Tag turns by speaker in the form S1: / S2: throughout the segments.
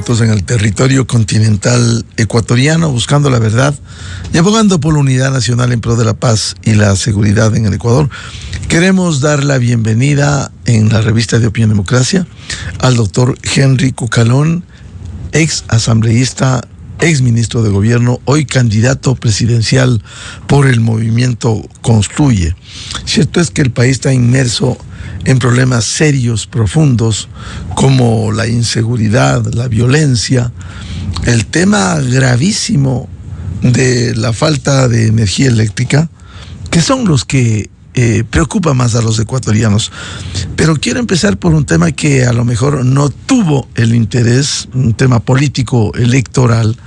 S1: minutos en el territorio continental ecuatoriano, buscando la verdad y abogando por la unidad nacional en pro de la paz y la seguridad en el Ecuador. Queremos dar la bienvenida en la revista de Opinión Democracia al doctor Henry Cucalón, ex asambleísta, ex ministro de gobierno, hoy candidato presidencial por el movimiento Construye. Cierto es que el país está inmerso en problemas serios, profundos, como la inseguridad, la violencia, el tema gravísimo de la falta de energía eléctrica, que son los que preocupa más a los ecuatorianos. Pero quiero empezar por un tema que a lo mejor no tuvo el interés, un tema político electoral,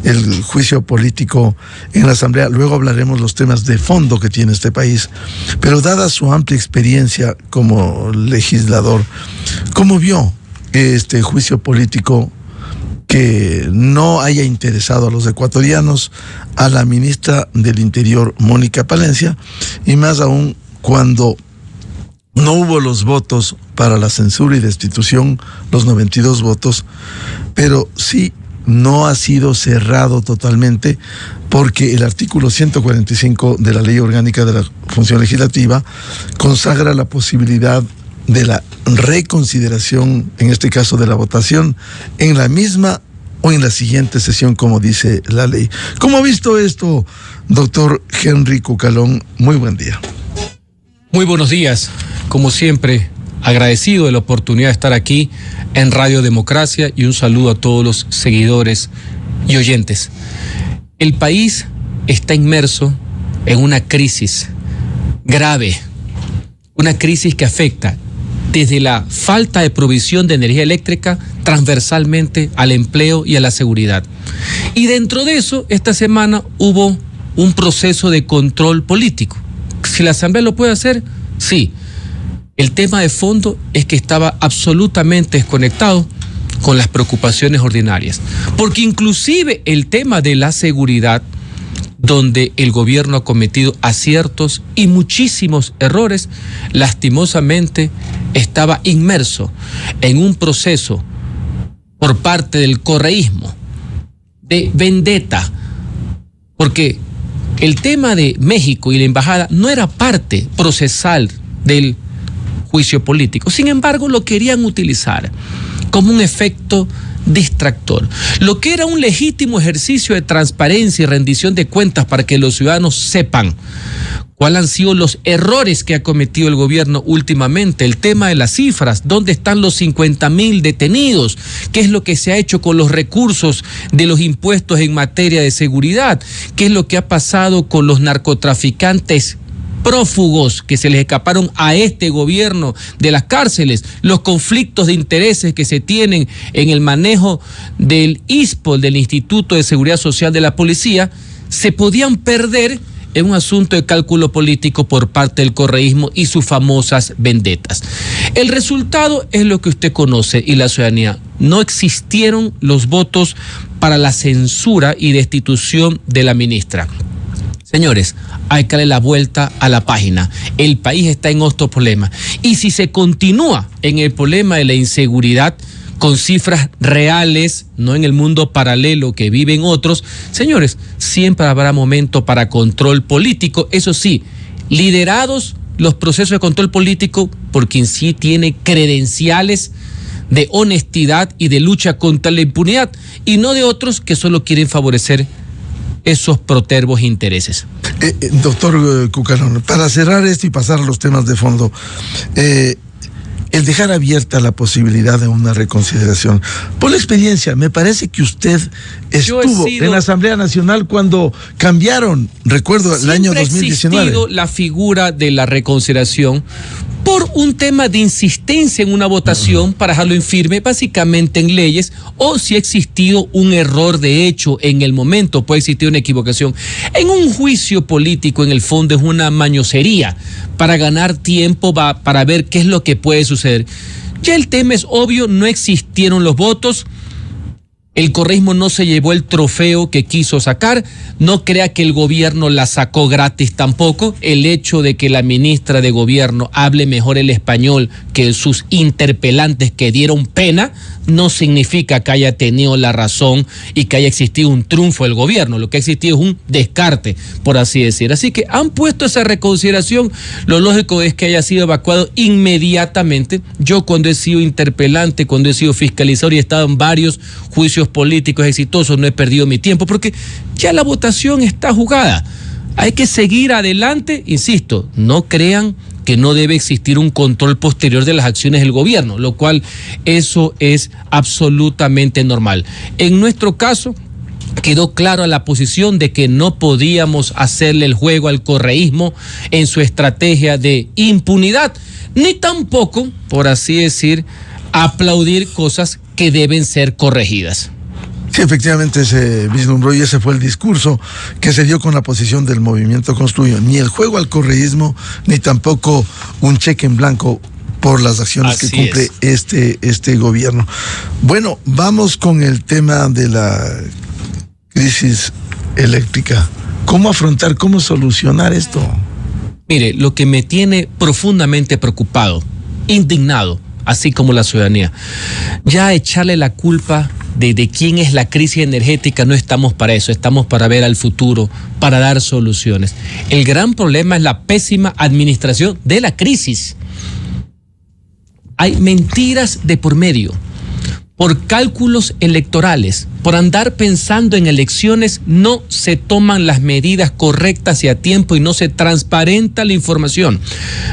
S1: el juicio político en la Asamblea. Luego hablaremos los temas de fondo que tiene este país. Pero dada su amplia experiencia como legislador, ¿cómo vio este juicio político que no haya interesado a los ecuatorianos, a la ministra del Interior, Mónica Palencia, y más aún cuando no hubo los votos para la censura y destitución, los 92 votos, pero sí no ha sido cerrado totalmente, porque el artículo 145 de la Ley Orgánica de la Función Legislativa consagra la posibilidad de la reconsideración, en este caso de la votación, en la misma o en la siguiente sesión, como dice la ley. ¿Cómo ha visto esto, doctor Henry Cucalón? Muy buen día.
S2: Muy buenos días. Como siempre, agradecido de la oportunidad de estar aquí en Radio Democracia, y un saludo a todos los seguidores y oyentes. El país está inmerso en una crisis grave, una crisis que afecta desde la falta de provisión de energía eléctrica transversalmente al empleo y a la seguridad. Y dentro de eso, esta semana hubo un proceso de control político. Si la Asamblea lo puede hacer, sí. El tema de fondo es que estaba absolutamente desconectado con las preocupaciones ordinarias. Porque inclusive el tema de la seguridad, donde el gobierno ha cometido aciertos y muchísimos errores, lastimosamente estaba inmerso en un proceso por parte del correísmo de vendetta, porque el tema de México y la embajada no era parte procesal del juicio político. Sin embargo, lo querían utilizar como un efecto distractor. Lo que era un legítimo ejercicio de transparencia y rendición de cuentas para que los ciudadanos sepan cuáles han sido los errores que ha cometido el gobierno últimamente. El tema de las cifras, ¿dónde están los 50.000 detenidos? ¿Qué es lo que se ha hecho con los recursos de los impuestos en materia de seguridad? ¿Qué es lo que ha pasado con los narcotraficantes prófugos que se les escaparon a este gobierno de las cárceles? Los conflictos de intereses que se tienen en el manejo del ISPOL, del Instituto de Seguridad Social de la Policía, se podían perder en un asunto de cálculo político por parte del correísmo y sus famosas vendetas. El resultado es lo que usted conoce y la ciudadanía. No existieron los votos para la censura y destitución de la ministra. Señores, hay que darle la vuelta a la página. El país está en otro problema. Y si se continúa en el problema de la inseguridad, con cifras reales, no en el mundo paralelo que viven otros, señores, siempre habrá momento para control político. Eso sí, liderados los procesos de control político por quien sí tiene credenciales de honestidad y de lucha contra la impunidad, y no de otros que solo quieren favorecer esos protervos intereses.
S1: Doctor Cucalón, para cerrar esto y pasar a los temas de fondo, el dejar abierta la posibilidad de una reconsideración. Por la experiencia, me parece que usted estuvo en la Asamblea Nacional cuando cambiaron, recuerdo, el año 2019.
S2: Siempre ha existido la figura de la reconsideración por un tema de insistencia en una votación para dejarlo infirme, básicamente en leyes, o si ha existido un error de hecho en el momento, puede existir una equivocación. En un juicio político, en el fondo, es una mañosería para ganar tiempo, para ver qué es lo que puede suceder. Ya el tema es obvio, no existieron los votos. El correísmo no se llevó el trofeo que quiso sacar. No crea que el gobierno la sacó gratis tampoco. El hecho de que la ministra de gobierno hable mejor el español que sus interpelantes que dieron pena, no significa que haya tenido la razón y que haya existido un triunfo del gobierno. Lo que ha existido es un descarte, por así decir. Así que han puesto esa reconsideración. Lo lógico es que haya sido evacuado inmediatamente. Yo, cuando he sido interpelante, cuando he sido fiscalizador y he estado en varios juicios políticos exitosos, no he perdido mi tiempo porque ya la votación está jugada. Hay que seguir adelante. Insisto, no crean que no debe existir un control posterior de las acciones del gobierno, lo cual eso es absolutamente normal. En nuestro caso, quedó clara la posición de que no podíamos hacerle el juego al correísmo en su estrategia de impunidad, ni tampoco, por así decir, aplaudir cosas que deben ser corregidas.
S1: Sí, efectivamente se vislumbró y ese fue el discurso que se dio con la posición del Movimiento Construyo. Ni el juego al correísmo, ni tampoco un cheque en blanco por las acciones que cumple este gobierno. Bueno, vamos con el tema de la crisis eléctrica. ¿Cómo afrontar, cómo solucionar esto?
S2: Mire, lo que me tiene profundamente preocupado, indignado, así como la ciudadanía, ya echarle la culpa de quién es la crisis energética, no estamos para eso, estamos para ver al futuro, para dar soluciones. El gran problema es la pésima administración de la crisis. Hay mentiras de por medio, por cálculos electorales, por andar pensando en elecciones, no se toman las medidas correctas y a tiempo y no se transparenta la información.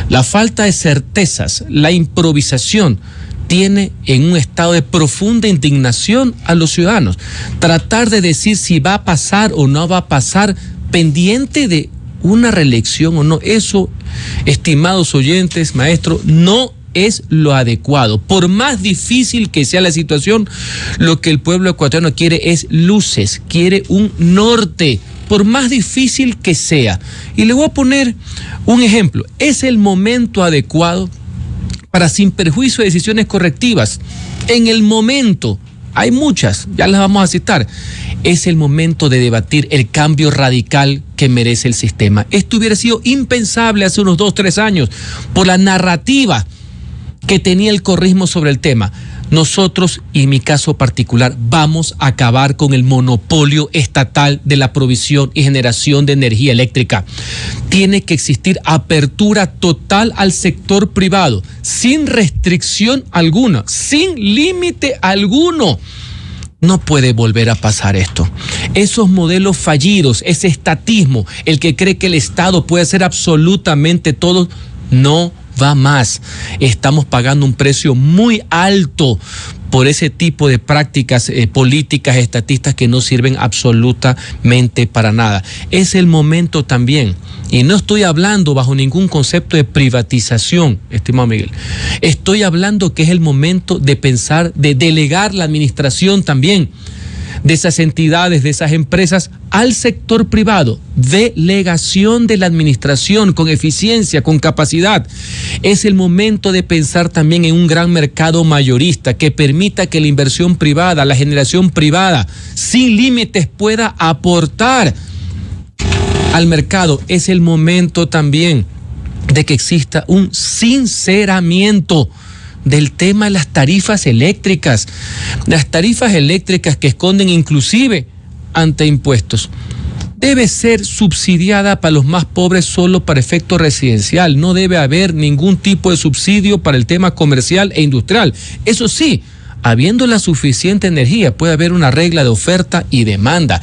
S2: La falta de certezas, la improvisación, tiene en un estado de profunda indignación a los ciudadanos. Tratar de decir si va a pasar o no va a pasar, pendiente de una reelección o no, eso, estimados oyentes, maestro, no es lo adecuado. Por más difícil que sea la situación, lo que el pueblo ecuatoriano quiere es luces, quiere un norte, por más difícil que sea. Y le voy a poner un ejemplo. Es el momento adecuado para, sin perjuicio de decisiones correctivas, en el momento, hay muchas, ya las vamos a citar, es el momento de debatir el cambio radical que merece el sistema. Esto hubiera sido impensable hace unos 2, 3 años por la narrativa que tenía el correísmo sobre el tema. Nosotros, y en mi caso particular, vamos a acabar con el monopolio estatal de la provisión y generación de energía eléctrica. Tiene que existir apertura total al sector privado, sin restricción alguna, sin límite alguno. No puede volver a pasar esto. Esos modelos fallidos, ese estatismo, el que cree que el Estado puede hacer absolutamente todo, no va más. Estamos pagando un precio muy alto por ese tipo de prácticas políticas, estatistas que no sirven absolutamente para nada. Es el momento también, y no estoy hablando bajo ningún concepto de privatización, estimado Miguel. Estoy hablando que es el momento de pensar, de delegar la administración también de esas entidades, de esas empresas al sector privado. Delegación de la administración con eficiencia, con capacidad. Es el momento de pensar también en un gran mercado mayorista que permita que la inversión privada, la generación privada, sin límites pueda aportar al mercado. Es el momento también de que exista un sinceramiento del tema de las tarifas eléctricas. Las tarifas eléctricas que esconden inclusive ante impuestos. Debe ser subsidiada para los más pobres solo para efecto residencial. No debe haber ningún tipo de subsidio para el tema comercial e industrial. Eso sí, habiendo la suficiente energía, puede haber una regla de oferta y demanda.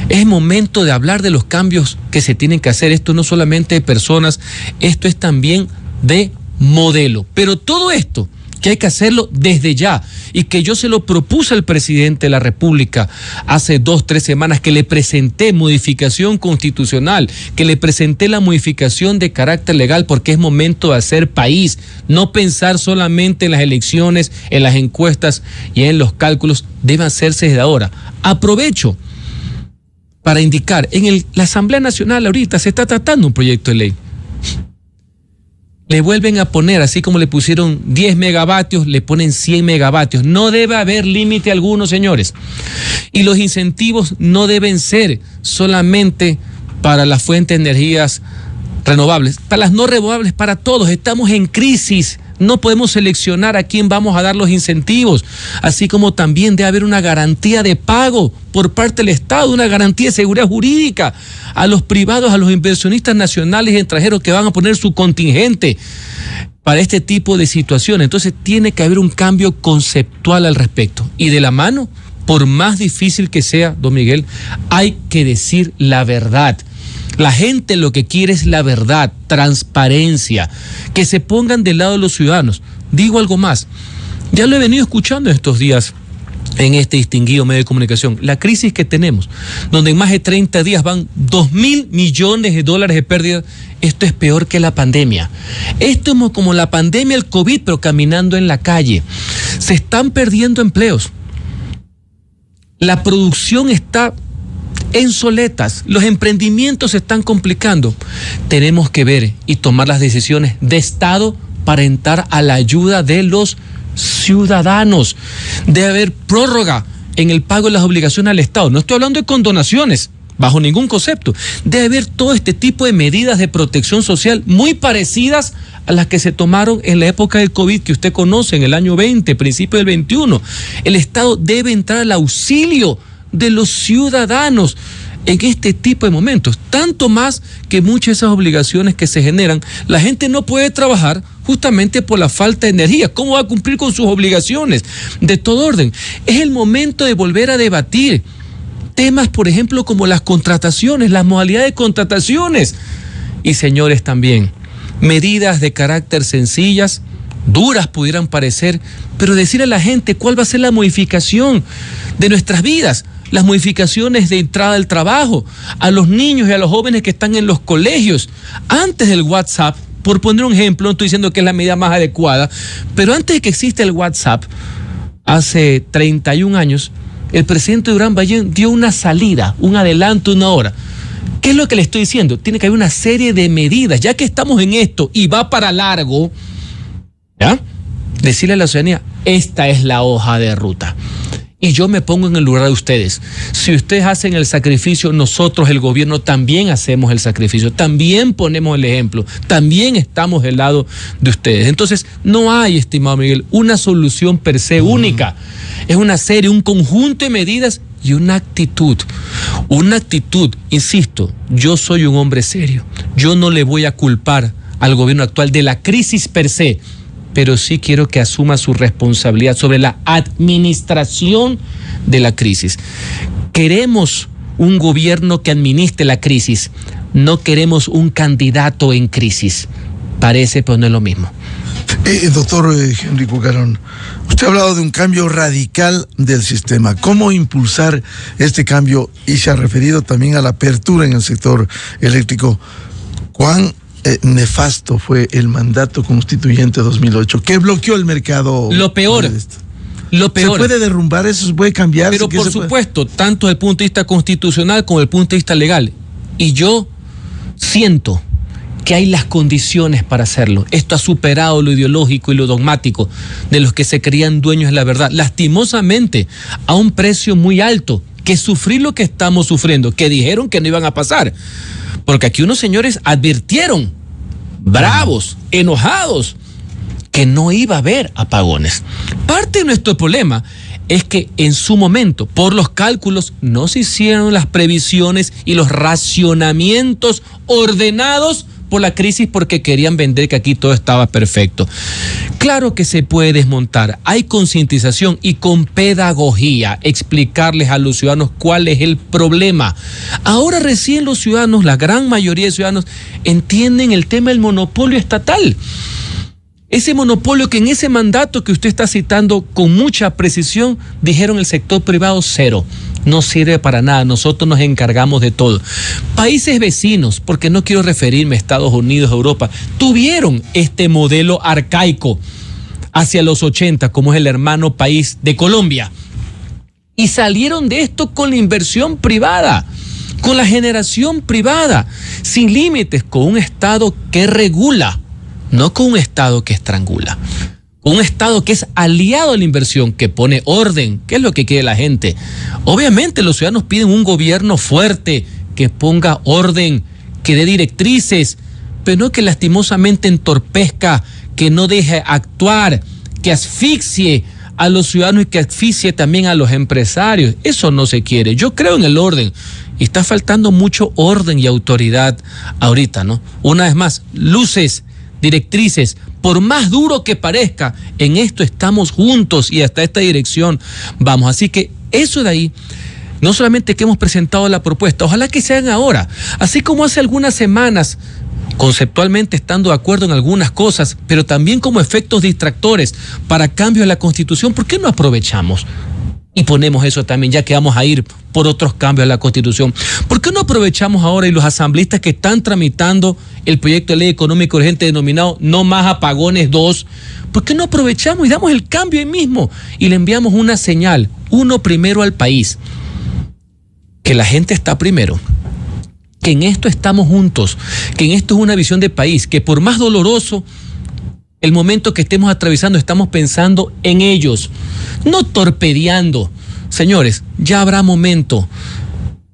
S2: Es momento de hablar de los cambios que se tienen que hacer. Esto no solamente de personas, esto es también de modelo. Pero todo esto que hay que hacerlo desde ya, y que yo se lo propuse al presidente de la República hace 2, 3 semanas, que le presenté modificación constitucional, que le presenté la modificación de carácter legal, porque es momento de hacer país, no pensar solamente en las elecciones, en las encuestas y en los cálculos, debe hacerse desde ahora. Aprovecho para indicar, la Asamblea Nacional ahorita se está tratando un proyecto de ley. Le vuelven a poner, así como le pusieron 10 megavatios, le ponen 100 megavatios. No debe haber límite alguno, señores. Y los incentivos no deben ser solamente para las fuentes de energías renovables, para las no renovables, para todos. Estamos en crisis. No podemos seleccionar a quién vamos a dar los incentivos, así como también debe haber una garantía de pago por parte del Estado, una garantía de seguridad jurídica a los privados, a los inversionistas nacionales y extranjeros que van a poner su contingente para este tipo de situaciones. Entonces tiene que haber un cambio conceptual al respecto. Y de la mano, por más difícil que sea, don Miguel, hay que decir la verdad. La gente lo que quiere es la verdad, transparencia, que se pongan del lado de los ciudadanos. Digo algo más, ya lo he venido escuchando en estos días en este distinguido medio de comunicación. La crisis que tenemos, donde en más de 30 días van 2.000 millones de dólares de pérdida, esto es peor que la pandemia. Esto es como la pandemia, el COVID, pero caminando en la calle. Se están perdiendo empleos. La producción está en soletas, los emprendimientos se están complicando. Tenemos que ver y tomar las decisiones de Estado para entrar a la ayuda de los ciudadanos. Debe haber prórroga en el pago de las obligaciones al Estado. No estoy hablando de condonaciones, bajo ningún concepto. Debe haber todo este tipo de medidas de protección social muy parecidas a las que se tomaron en la época del COVID, que usted conoce, en el año 20, principio del 21. El Estado debe entrar al auxilio de los ciudadanos en este tipo de momentos, tanto más que muchas de esas obligaciones que se generan, la gente no puede trabajar justamente por la falta de energía. ¿Cómo va a cumplir con sus obligaciones de todo orden? Es el momento de volver a debatir temas, por ejemplo, como las contrataciones, las modalidades de contrataciones. Y señores, también medidas de carácter sencillas, duras pudieran parecer, pero decirle a la gente cuál va a ser la modificación de nuestras vidas. Las modificaciones de entrada al trabajo, a los niños y a los jóvenes que están en los colegios, antes del WhatsApp, por poner un ejemplo, no estoy diciendo que es la medida más adecuada, pero antes de que exista el WhatsApp, hace 31 años, el presidente Durán Ballén dio una salida, un adelanto, una hora. ¿Qué es lo que le estoy diciendo? Tiene que haber una serie de medidas, ya que estamos en esto y va para largo, ¿ya? Decirle a la ciudadanía, esta es la hoja de ruta. Y yo me pongo en el lugar de ustedes. Si ustedes hacen el sacrificio, nosotros, el gobierno, también hacemos el sacrificio, también ponemos el ejemplo, también estamos del lado de ustedes. Entonces, no hay, estimado Miguel, una solución per se única. Es una serie, un conjunto de medidas y una actitud. Una actitud, insisto, yo soy un hombre serio. Yo no le voy a culpar al gobierno actual de la crisis per se, pero sí quiero que asuma su responsabilidad sobre la administración de la crisis. Queremos un gobierno que administre la crisis, no queremos un candidato en crisis. Parece, pero no es lo mismo.
S1: Doctor Henry Cucarón, usted ha hablado de un cambio radical del sistema. ¿Cómo impulsar este cambio? Y se ha referido también a la apertura en el sector eléctrico. ¿Cuán nefasto fue el mandato constituyente 2008, que bloqueó el mercado?
S2: Lo peor. ¿Se
S1: puede derrumbar eso? ¿Se puede cambiar?
S2: Pero por supuesto, tanto desde el punto de vista constitucional como desde el punto de vista legal. Y yo siento que hay las condiciones para hacerlo. Esto ha superado lo ideológico y lo dogmático de los que se creían dueños de la verdad. Lastimosamente, a un precio muy alto, que sufrir lo que estamos sufriendo, que dijeron que no iban a pasar. Porque aquí unos señores advirtieron, bravos, enojados, que no iba a haber apagones. Parte de nuestro problema es que en su momento, por los cálculos, no se hicieron las previsiones y los racionamientos ordenados por la crisis, porque querían vender que aquí todo estaba perfecto. Claro que se puede desmontar, hay concientización y con pedagogía explicarles a los ciudadanos cuál es el problema. Ahora recién los ciudadanos, la gran mayoría de ciudadanos, entienden el tema del monopolio estatal. Ese monopolio que en ese mandato que usted está citando con mucha precisión, dijeron el sector privado cero. No sirve para nada, nosotros nos encargamos de todo. Países vecinos, porque no quiero referirme a Estados Unidos, Europa, tuvieron este modelo arcaico hacia los 80, como es el hermano país de Colombia. Y salieron de esto con la inversión privada, con la generación privada, sin límites, con un Estado que regula, no con un Estado que estrangula. Un Estado que es aliado a la inversión, que pone orden, que es lo que quiere la gente. Obviamente los ciudadanos piden un gobierno fuerte, que ponga orden, que dé directrices, pero no que lastimosamente entorpezca, que no deje actuar, que asfixie a los ciudadanos y que asfixie también a los empresarios. Eso no se quiere. Yo creo en el orden. Y está faltando mucho orden y autoridad ahorita, ¿no? Una vez más, luces, directrices, por más duro que parezca, en esto estamos juntos y hasta esta dirección vamos. Así que eso de ahí, no solamente que hemos presentado la propuesta, ojalá que se hagan ahora, así como hace algunas semanas, conceptualmente estando de acuerdo en algunas cosas, pero también como efectos distractores para cambios en la Constitución. ¿Por qué no aprovechamos y ponemos eso también, ya que vamos a ir por otros cambios a la Constitución? ¿Por qué no aprovechamos ahora y los asambleístas que están tramitando el proyecto de ley económica urgente denominado No Más Apagones 2, por qué no aprovechamos y damos el cambio ahí mismo y le enviamos una señal, uno primero al país, que la gente está primero, que en esto estamos juntos, que en esto es una visión de país, que por más doloroso el momento que estemos atravesando, estamos pensando en ellos, no torpedeando. Señores, ya habrá momento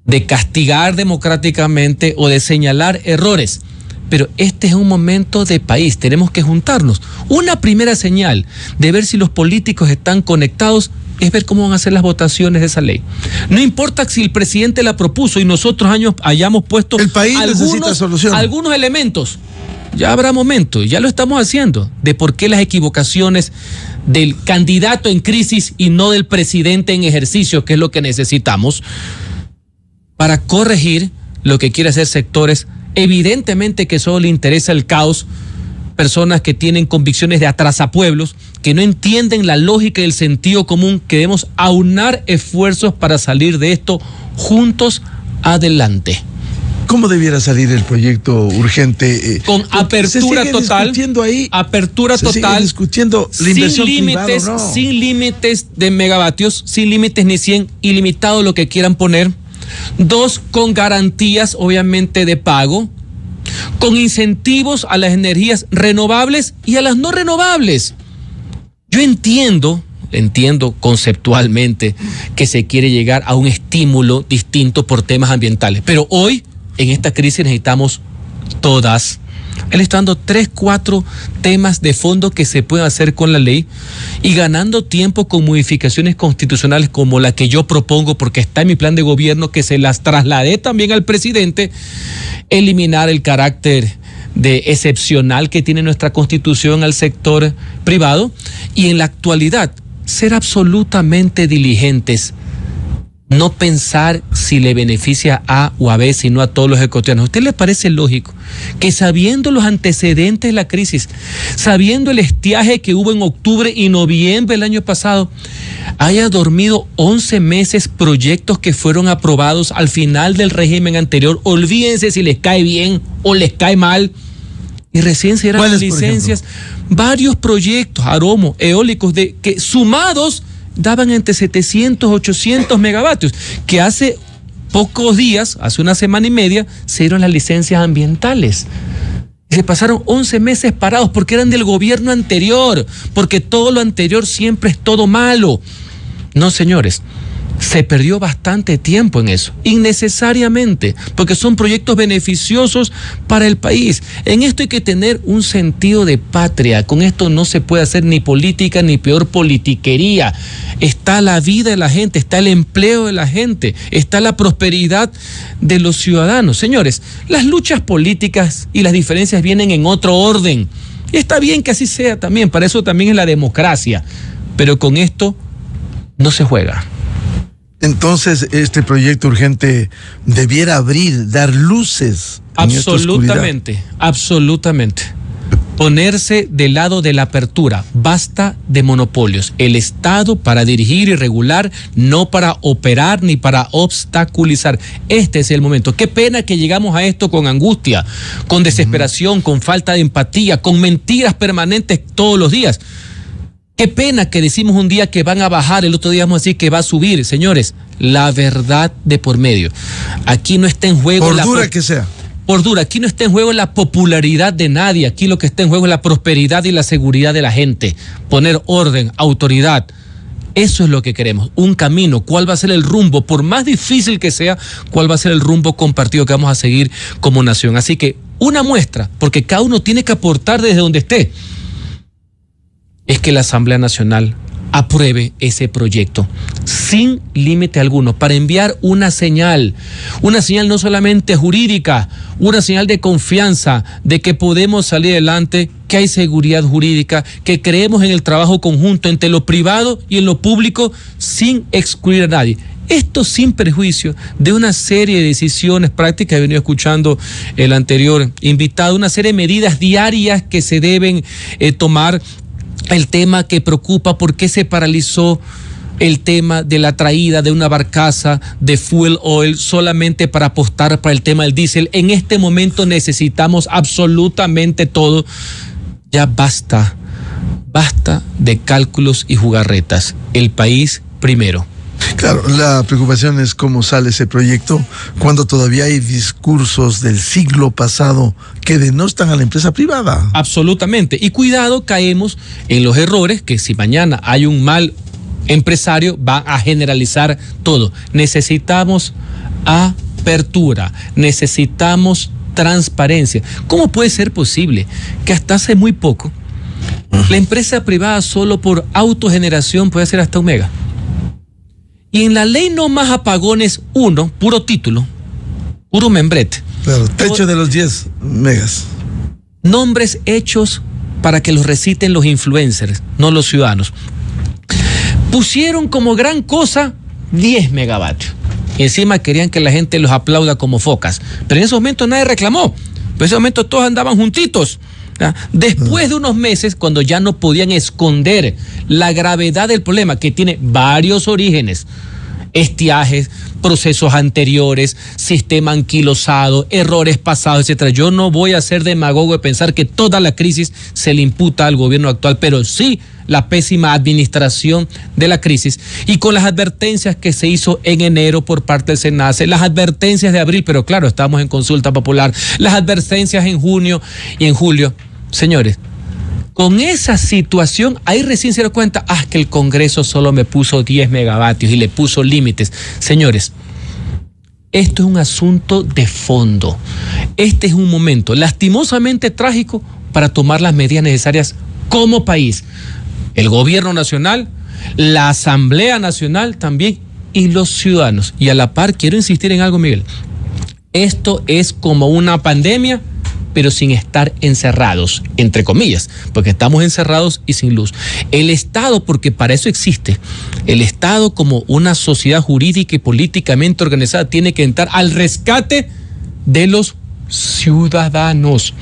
S2: de castigar democráticamente o de señalar errores, pero este es un momento de país, tenemos que juntarnos. Una primera señal de ver si los políticos están conectados es ver cómo van a ser las votaciones de esa ley. No importa si el presidente la propuso y nosotros hayamos puesto
S1: el país necesita solución.
S2: Algunos elementos. Ya habrá momento, ya lo estamos haciendo, de por qué las equivocaciones del candidato en crisis y no del presidente en ejercicio, que es lo que necesitamos, para corregir lo que quiere hacer sectores, evidentemente que solo le interesa el caos, personas que tienen convicciones de atrasapueblos, que no entienden la lógica y el sentido común, que debemos aunar esfuerzos para salir de esto juntos adelante.
S1: ¿Cómo debiera salir el proyecto urgente?
S2: Con apertura total,
S1: ahí,
S2: apertura total,
S1: discutiendo la inversión
S2: límites,
S1: privada, ¿no?
S2: Sin límites de megavatios, sin límites ni 100, ilimitado lo que quieran poner. 2, con garantías obviamente de pago, con incentivos a las energías renovables y a las no renovables. Yo entiendo conceptualmente que se quiere llegar a un estímulo distinto por temas ambientales, pero hoy en esta crisis necesitamos todas. Él está dando 3, 4 temas de fondo que se pueden hacer con la ley y ganando tiempo con modificaciones constitucionales como la que yo propongo, porque está en mi plan de gobierno, que se las trasladé también al presidente, eliminar el carácter de excepcional que tiene nuestra Constitución al sector privado y en la actualidad ser absolutamente diligentes. No pensar si le beneficia a o a B, sino a todos los ecuatorianos. ¿A usted le parece lógico que sabiendo los antecedentes de la crisis, sabiendo el estiaje que hubo en octubre y noviembre del año pasado, haya dormido 11 meses proyectos que fueron aprobados al final del régimen anterior? Olvídense si les cae bien o les cae mal. Y recién se dieron las licencias. Varios proyectos, Aromo, eólicos, que sumados daban entre 700, 800 megavatios, que hace pocos días, hace una semana y media, se dieron las licencias ambientales. Y se pasaron 11 meses parados porque eran del gobierno anterior, porque todo lo anterior siempre es todo malo. No, señores, se perdió bastante tiempo en eso, innecesariamente, porque son proyectos beneficiosos para el país. En esto hay que tener un sentido de patria. Con esto no se puede hacer ni política ni peor politiquería. Está la vida de la gente, está el empleo de la gente, está la prosperidad de los ciudadanos. Señores, las luchas políticas y las diferencias vienen en otro orden. Y está bien que así sea también, para eso también es la democracia. Pero con esto no se juega.
S1: Entonces, este proyecto urgente debiera dar luces.
S2: Absolutamente, absolutamente. Ponerse del lado de la apertura. Basta de monopolios. El Estado para dirigir y regular, no para operar ni para obstaculizar. Este es el momento. Qué pena que llegamos a esto con angustia, con desesperación, con falta de empatía, con mentiras permanentes todos los días. Qué pena que decimos un día que van a bajar, el otro día vamos a decir que va a subir. Señores, la verdad de por medio. Aquí no está en juego
S1: por dura que sea.
S2: Por dura, aquí no está en juego la popularidad de nadie. Aquí lo que está en juego es la prosperidad y la seguridad de la gente. Poner orden, autoridad. Eso es lo que queremos. Un camino. ¿Cuál va a ser el rumbo? Por más difícil que sea, ¿cuál va a ser el rumbo compartido que vamos a seguir como nación? Así que una muestra, porque cada uno tiene que aportar desde donde esté. es que la Asamblea Nacional apruebe ese proyecto sin límite alguno, para enviar una señal no solamente jurídica, una señal de confianza de que podemos salir adelante, que hay seguridad jurídica, que creemos en el trabajo conjunto entre lo privado y en lo público sin excluir a nadie. Esto sin perjuicio de una serie de decisiones prácticas. He venido escuchando el anterior invitado, una serie de medidas diarias que se deben tomar. El tema que preocupa, ¿por qué se paralizó el tema de la traída de una barcaza de fuel oil solamente para apostar para el tema del diésel? En este momento necesitamos absolutamente todo. Ya basta de cálculos y jugarretas. El país primero.
S1: Claro, la preocupación es cómo sale ese proyecto cuando todavía hay discursos del siglo pasado que denostan a la empresa privada.
S2: Absolutamente. Y cuidado, caemos en los errores que si mañana hay un mal empresario va a generalizar todo. Necesitamos apertura, necesitamos transparencia. ¿Cómo puede ser posible que hasta hace muy poco la empresa privada solo por autogeneración puede hacer hasta un mega? Y en la ley no más apagones 1, puro título, puro membrete.
S1: Claro, techo de los 10 megas.
S2: Nombres hechos para que los reciten los influencers, no los ciudadanos. Pusieron como gran cosa 10 megavatios. Y encima querían que la gente los aplauda como focas. Pero en ese momento nadie reclamó. Pero en ese momento todos andaban juntitos. Después de unos meses, cuando ya no podían esconder la gravedad del problema, que tiene varios orígenes, estiajes, procesos anteriores, sistema anquilosado, errores pasados, etcétera. Yo no voy a ser demagogo de pensar que toda la crisis se le imputa al gobierno actual, pero sí la pésima administración de la crisis, y con las advertencias que se hizo en enero por parte del SENACE, las advertencias de abril, pero claro, estamos en consulta popular, las advertencias en junio y en julio. Señores, con esa situación, ahí recién se da cuenta, que el Congreso solo me puso 10 megavatios y le puso límites. Señores, esto es un asunto de fondo. Este es un momento lastimosamente trágico para tomar las medidas necesarias como país. El gobierno nacional, la Asamblea Nacional también y los ciudadanos. Y a la par, quiero insistir en algo, Miguel. Esto es como una pandemia, pero sin estar encerrados, entre comillas, porque estamos encerrados y sin luz. El Estado, porque para eso existe, el Estado como una sociedad jurídica y políticamente organizada tiene que entrar al rescate de los ciudadanos.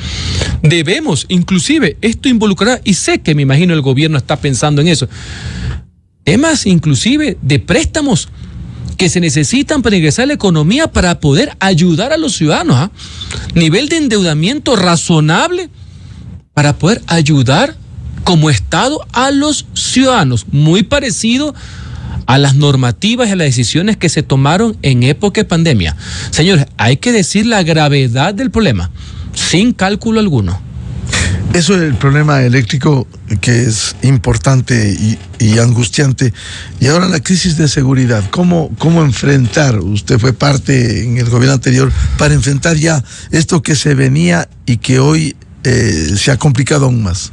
S2: Debemos, inclusive, esto involucrará, y sé que me imagino el gobierno está pensando en eso, temas inclusive de préstamos que se necesitan para ingresar a la economía para poder ayudar a los ciudadanos. Nivel de endeudamiento razonable para poder ayudar como Estado a los ciudadanos, muy parecido a las normativas y a las decisiones que se tomaron en época de pandemia. Señores, hay que decir la gravedad del problema, sin cálculo alguno.
S1: Eso es el problema eléctrico, que es importante y angustiante. Y ahora la crisis de seguridad. ¿Cómo enfrentar? Usted fue parte en el gobierno anterior para enfrentar ya esto que se venía y que hoy se ha complicado aún más.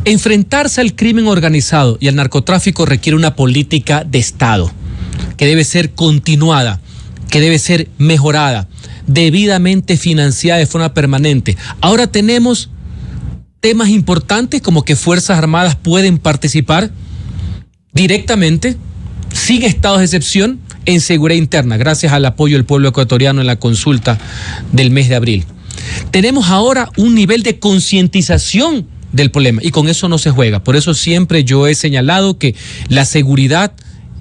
S2: Enfrentarse al crimen organizado y al narcotráfico requiere una política de Estado que debe ser continuada, que debe ser mejorada, debidamente financiada de forma permanente. Ahora tenemos temas importantes como que Fuerzas Armadas pueden participar directamente, sin estados de excepción, en seguridad interna, gracias al apoyo del pueblo ecuatoriano en la consulta del mes de abril. Tenemos ahora un nivel de concientización del problema y con eso no se juega. Por eso siempre yo he señalado que la seguridad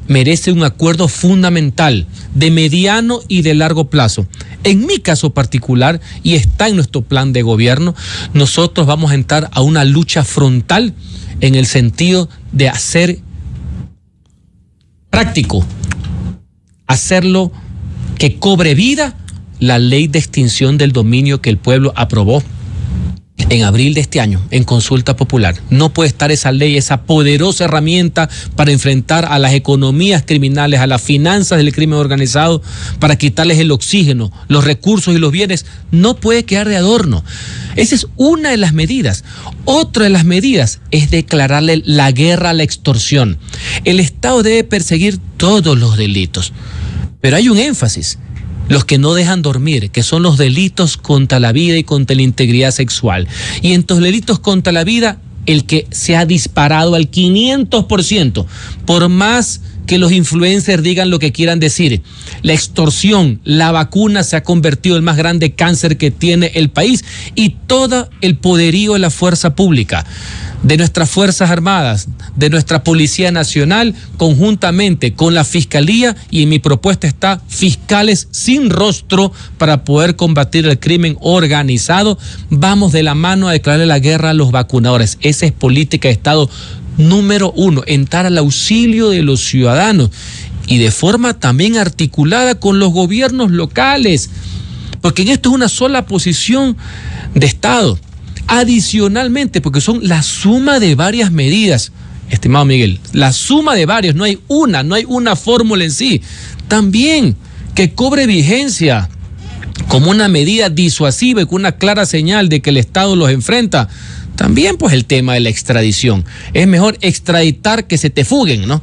S2: merece un acuerdo fundamental de mediano y de largo plazo. En mi caso particular, y está en nuestro plan de gobierno, nosotros vamos a entrar a una lucha frontal en el sentido de hacer práctico, hacerlo que cobre vida la ley de extinción del dominio que el pueblo aprobó en abril de este año, en consulta popular. No puede estar esa ley, esa poderosa herramienta para enfrentar a las economías criminales, a las finanzas del crimen organizado, para quitarles el oxígeno, los recursos y los bienes. No puede quedar de adorno. Esa es una de las medidas. Otra de las medidas es declararle la guerra a la extorsión. El Estado debe perseguir todos los delitos, pero hay un énfasis: los que no dejan dormir, que son los delitos contra la vida y contra la integridad sexual. Y en estos delitos contra la vida, el que se ha disparado al 500%, por más que los influencers digan lo que quieran decir. La extorsión, la vacuna se ha convertido en el más grande cáncer que tiene el país, y todo el poderío de la fuerza pública, de nuestras Fuerzas Armadas, de nuestra Policía Nacional, conjuntamente con la Fiscalía, y en mi propuesta está fiscales sin rostro para poder combatir el crimen organizado. Vamos de la mano a declararle la guerra a los vacunadores. Esa es política de Estado número 1, entrar al auxilio de los ciudadanos y de forma también articulada con los gobiernos locales, porque en esto es una sola posición de Estado. Adicionalmente, porque son la suma de varias medidas, estimado Miguel, la suma de varios, no hay una fórmula en sí. También que cobre vigencia como una medida disuasiva y con una clara señal de que el Estado los enfrenta. También pues el tema de la extradición. Es mejor extraditar que se te fuguen, ¿no?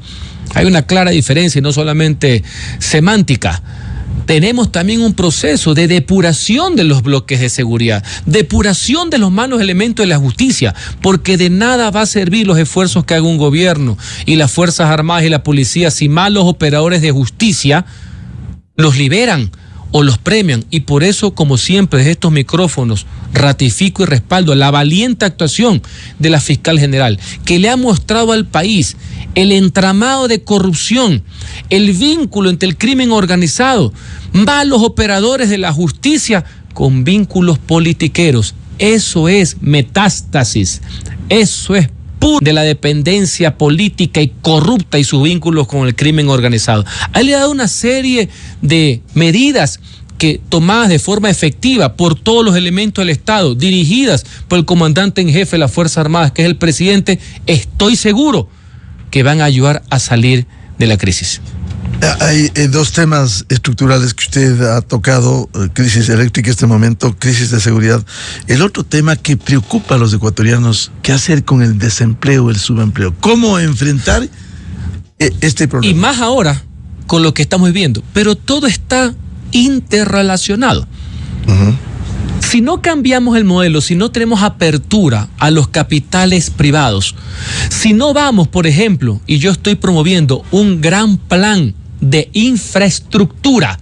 S2: Hay una clara diferencia y no solamente semántica. Tenemos también un proceso de depuración de los bloques de seguridad, depuración de los malos elementos de la justicia, porque de nada va a servir los esfuerzos que haga un gobierno y las Fuerzas Armadas y la policía si malos operadores de justicia los liberan o los premian. Y por eso, como siempre, desde estos micrófonos ratifico y respaldo la valiente actuación de la fiscal general, que le ha mostrado al país el entramado de corrupción, el vínculo entre el crimen organizado, malos operadores de la justicia con vínculos politiqueros. Eso es metástasis, eso es puro de la dependencia política y corrupta y sus vínculos con el crimen organizado. Ahí le ha dado una serie de medidas que tomadas de forma efectiva por todos los elementos del Estado, dirigidas por el comandante en jefe de las Fuerzas Armadas, que es el presidente. Estoy seguro que van a ayudar a salir de la crisis.
S1: Hay dos temas estructurales que usted ha tocado: crisis eléctrica en este momento, crisis de seguridad. El otro tema que preocupa a los ecuatorianos: ¿qué hacer con el desempleo, el subempleo? ¿Cómo enfrentar este problema?
S2: Y más ahora con lo que estamos viviendo, pero todo está interrelacionado. Si no cambiamos el modelo, si no tenemos apertura a los capitales privados, si no vamos, por ejemplo, y yo estoy promoviendo un gran plan de infraestructura,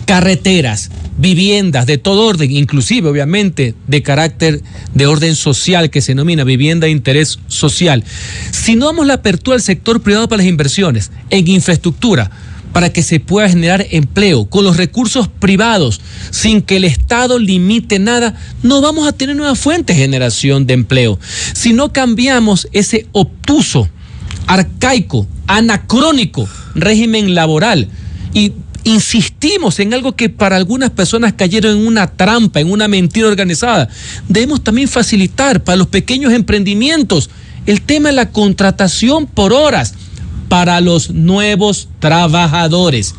S2: carreteras, viviendas de todo orden, inclusive obviamente de carácter de orden social, que se denomina vivienda de interés social. Si no damos la apertura al sector privado para las inversiones en infraestructura, para que se pueda generar empleo con los recursos privados, sin que el Estado limite nada, no vamos a tener nueva fuente de generación de empleo. Si no cambiamos ese obtuso, arcaico, anacrónico régimen laboral, y insistimos en algo que para algunas personas cayeron en una trampa, en una mentira organizada, debemos también facilitar para los pequeños emprendimientos el tema de la contratación por horas para los nuevos trabajadores.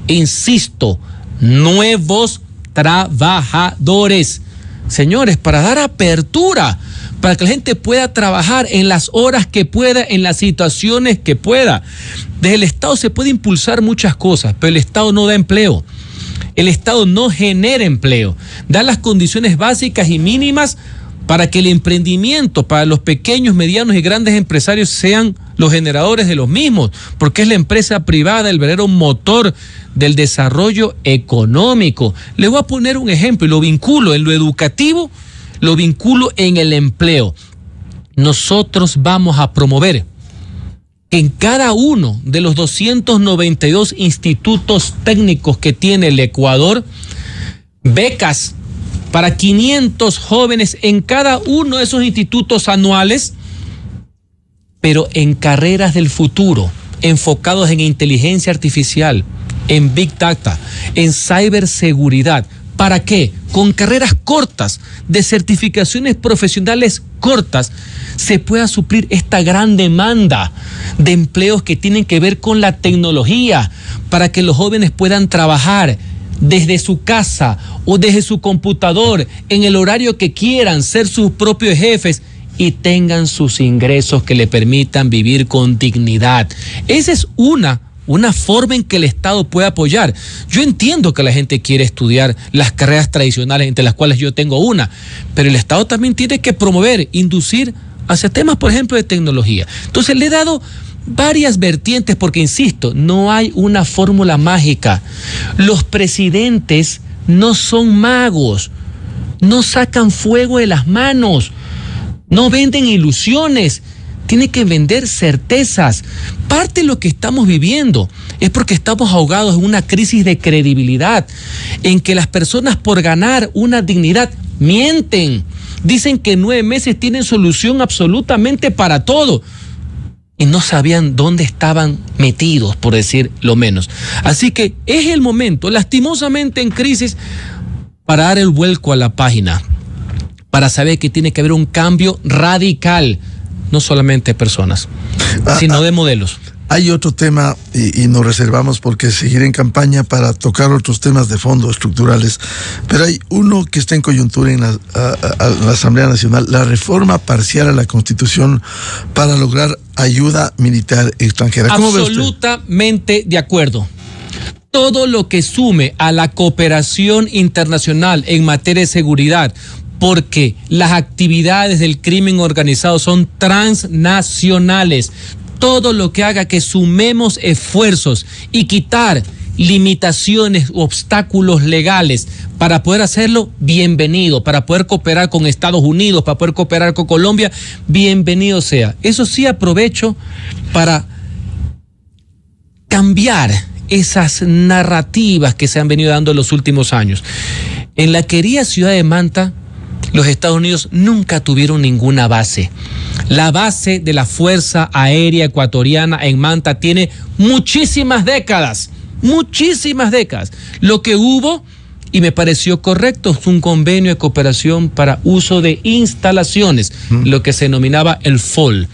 S2: Insisto, nuevos trabajadores. Señores, para dar apertura, para que la gente pueda trabajar en las horas que pueda, en las situaciones que pueda. Desde el Estado se puede impulsar muchas cosas, pero el Estado no da empleo. El Estado no genera empleo. Da las condiciones básicas y mínimas para que el emprendimiento, para los pequeños, medianos y grandes empresarios sean los generadores de los mismos, porque es la empresa privada el verdadero motor del desarrollo económico. Les voy a poner un ejemplo y lo vinculo en lo educativo, lo vinculo en el empleo. Nosotros vamos a promover que en cada uno de los 292 institutos técnicos que tiene el Ecuador, becas para 500 jóvenes en cada uno de esos institutos anuales, pero en carreras del futuro, enfocados en inteligencia artificial, en Big Data, en ciberseguridad, ¿Para qué? Con carreras cortas, de certificaciones profesionales cortas, se pueda suplir esta gran demanda de empleos que tienen que ver con la tecnología, para que los jóvenes puedan trabajar desde su casa o desde su computador, en el horario que quieran, ser sus propios jefes y tengan sus ingresos que le permitan vivir con dignidad. Esa es una forma en que el Estado puede apoyar. Yo entiendo que la gente quiere estudiar las carreras tradicionales, entre las cuales yo tengo una, pero el Estado también tiene que promover, inducir hacia temas, por ejemplo, de tecnología. Entonces le he dado varias vertientes porque, insisto, no hay una fórmula mágica. Los presidentes no son magos, no sacan fuego de las manos, no venden ilusiones, tienen que vender certezas. Parte de lo que estamos viviendo es porque estamos ahogados en una crisis de credibilidad, en que las personas, por ganar una dignidad, mienten. Dicen que en 9 meses tienen solución absolutamente para todo y no sabían dónde estaban metidos, por decir lo menos. Así que es el momento, lastimosamente en crisis, para dar el vuelco a la página, para saber que tiene que haber un cambio radical, no solamente de personas, sino de modelos.
S1: Hay otro tema, y nos reservamos porque seguiré en campaña para tocar otros temas de fondo estructurales, pero hay uno que está en coyuntura en la Asamblea Nacional: la reforma parcial a la Constitución para lograr ayuda militar extranjera. ¿Cómo ve usted?
S2: Absolutamente de acuerdo. Todo lo que sume a la cooperación internacional en materia de seguridad, porque las actividades del crimen organizado son transnacionales. Todo lo que haga que sumemos esfuerzos y quitar limitaciones, obstáculos legales para poder hacerlo, bienvenido. Para poder cooperar con Estados Unidos, para poder cooperar con Colombia, bienvenido sea. Eso sí, aprovecho para cambiar esas narrativas que se han venido dando en los últimos años. En la querida ciudad de Manta, los Estados Unidos nunca tuvieron ninguna base. La base de la Fuerza Aérea Ecuatoriana en Manta tiene muchísimas décadas. Lo que hubo, y me pareció correcto, es un convenio de cooperación para uso de instalaciones, lo que se denominaba el FOL,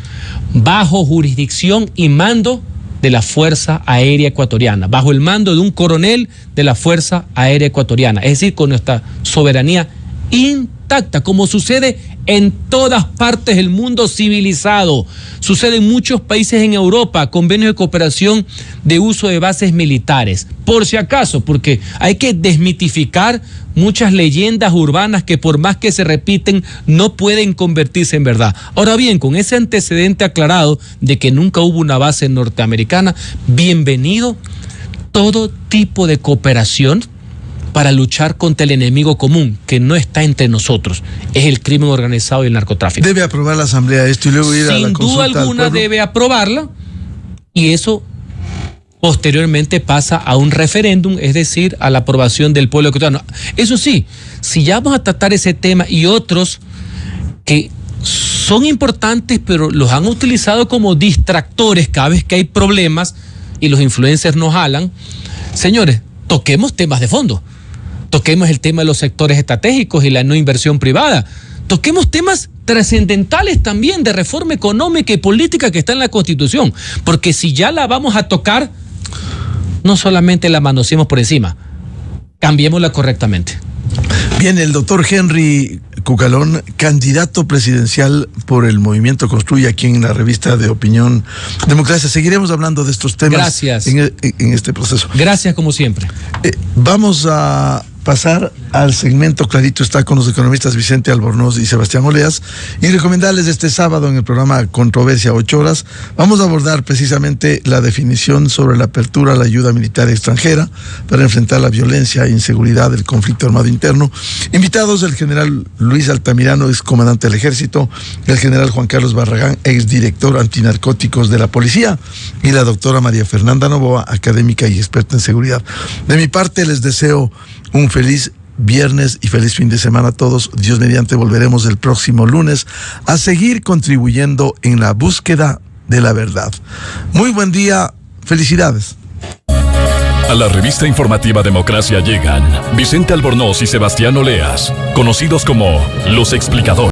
S2: bajo jurisdicción y mando de la Fuerza Aérea Ecuatoriana, bajo el mando de un coronel de la Fuerza Aérea Ecuatoriana, es decir, con nuestra soberanía intacta, como sucede en todas partes del mundo civilizado. Sucede en muchos países en Europa, convenios de cooperación de uso de bases militares. Por si acaso, porque hay que desmitificar muchas leyendas urbanas que, por más que se repiten, no pueden convertirse en verdad. Ahora bien, con ese antecedente aclarado de que nunca hubo una base norteamericana, bienvenido todo tipo de cooperación para luchar contra el enemigo común, que no está entre nosotros, es el crimen organizado y el narcotráfico.
S1: ¿Debe aprobar la Asamblea esto y luego ir a la consulta? Sin duda alguna
S2: debe aprobarla, y eso posteriormente pasa a un referéndum, es decir, a la aprobación del pueblo ecuatoriano. Eso sí, si ya vamos a tratar ese tema y otros que son importantes, pero los han utilizado como distractores cada vez que hay problemas y los influencers nos jalan, señores, toquemos temas de fondo. Toquemos el tema de los sectores estratégicos y la no inversión privada. Toquemos temas trascendentales también de reforma económica y política que está en la Constitución. Porque si ya la vamos a tocar, no solamente la manoseemos por encima, cambiémosla correctamente.
S1: Bien, el doctor Henry Cucalón, candidato presidencial por el Movimiento Construye, aquí en la revista de Opinión Democracia. Seguiremos hablando de estos temas.
S2: Gracias.
S1: En este proceso.
S2: Gracias, como siempre.
S1: Vamos a pasar al segmento Clarito está con los economistas Vicente Albornoz y Sebastián Oleas, y recomendarles este sábado en el programa Controversia 8 horas. Vamos a abordar precisamente la definición sobre la apertura a la ayuda militar extranjera para enfrentar la violencia e inseguridad del conflicto armado interno. Invitados el general Luis Altamirano, ex comandante del Ejército, el general Juan Carlos Barragán, ex director antinarcóticos de la Policía, y la doctora María Fernanda Novoa, académica y experta en seguridad. De mi parte, les deseo un feliz viernes y feliz fin de semana a todos. Dios mediante, volveremos el próximo lunes a seguir contribuyendo en la búsqueda de la verdad. Muy buen día, felicidades.
S3: A la revista informativa Democracia llegan Vicente Albornoz y Sebastián Oleas, conocidos como Los Explicadores.